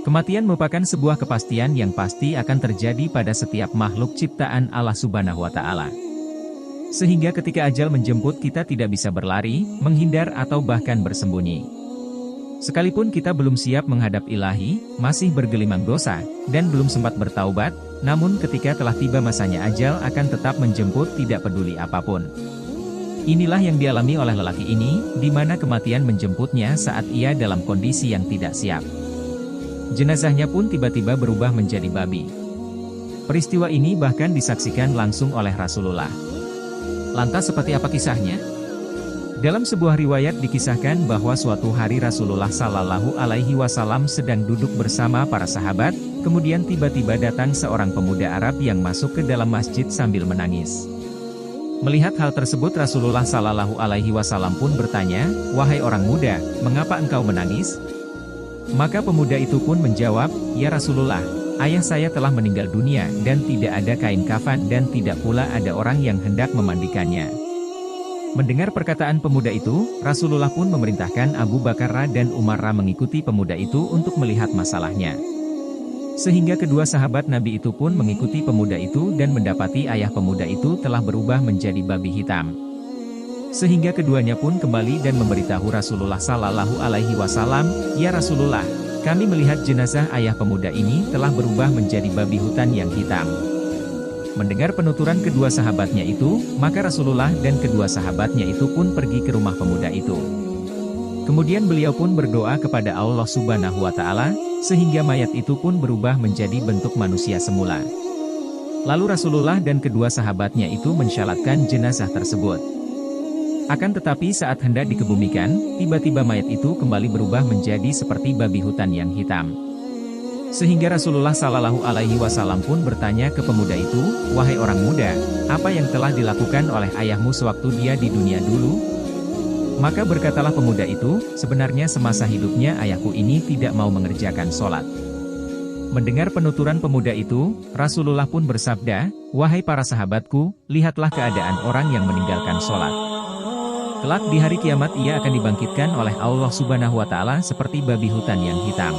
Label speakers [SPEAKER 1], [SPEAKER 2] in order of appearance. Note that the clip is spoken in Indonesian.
[SPEAKER 1] Kematian merupakan sebuah kepastian yang pasti akan terjadi pada setiap makhluk ciptaan Allah Subhanahu wa Ta'ala. Sehingga ketika ajal menjemput, kita tidak bisa berlari, menghindar, atau bahkan bersembunyi. Sekalipun kita belum siap menghadap Ilahi, masih bergelimang dosa, dan belum sempat bertaubat, namun ketika telah tiba masanya, ajal akan tetap menjemput tidak peduli apapun. Inilah yang dialami oleh lelaki ini, di mana kematian menjemputnya saat ia dalam kondisi yang tidak siap. Jenazahnya pun tiba-tiba berubah menjadi babi. Peristiwa ini bahkan disaksikan langsung oleh Rasulullah. Lantas seperti apa kisahnya? Dalam sebuah riwayat dikisahkan bahwa suatu hari Rasulullah Shallallahu Alaihi Wasallam sedang duduk bersama para sahabat, kemudian tiba-tiba datang seorang pemuda Arab yang masuk ke dalam masjid sambil menangis. Melihat hal tersebut, Rasulullah Shallallahu Alaihi Wasallam pun bertanya, "Wahai orang muda, mengapa engkau menangis?" Maka pemuda itu pun menjawab, "Ya Rasulullah, ayah saya telah meninggal dunia dan tidak ada kain kafan dan tidak pula ada orang yang hendak memandikannya." Mendengar perkataan pemuda itu, Rasulullah pun memerintahkan Abu Bakar dan Umar mengikuti pemuda itu untuk melihat masalahnya. Sehingga kedua sahabat Nabi itu pun mengikuti pemuda itu dan mendapati ayah pemuda itu telah berubah menjadi babi hitam. Sehingga keduanya pun kembali dan memberitahu Rasulullah Sallallahu Alaihi Wasallam, "Ya Rasulullah, kami melihat jenazah ayah pemuda ini telah berubah menjadi babi hutan yang hitam." Mendengar penuturan kedua sahabatnya itu, maka Rasulullah dan kedua sahabatnya itu pun pergi ke rumah pemuda itu. Kemudian beliau pun berdoa kepada Allah Subhanahu wa Ta'ala, sehingga mayat itu pun berubah menjadi bentuk manusia semula. Lalu Rasulullah dan kedua sahabatnya itu mensyalatkan jenazah tersebut. Akan tetapi saat hendak dikebumikan, tiba-tiba mayat itu kembali berubah menjadi seperti babi hutan yang hitam. Sehingga Rasulullah Shallallahu Alaihi Wasallam pun bertanya ke pemuda itu, "Wahai orang muda, apa yang telah dilakukan oleh ayahmu sewaktu dia di dunia dulu?" Maka berkatalah pemuda itu, "Sebenarnya semasa hidupnya ayahku ini tidak mau mengerjakan sholat." Mendengar penuturan pemuda itu, Rasulullah pun bersabda, "Wahai para sahabatku, lihatlah keadaan orang yang meninggalkan sholat. Kelak di hari kiamat ia akan dibangkitkan oleh Allah Subhanahu wa Ta'ala seperti babi hutan yang hitam."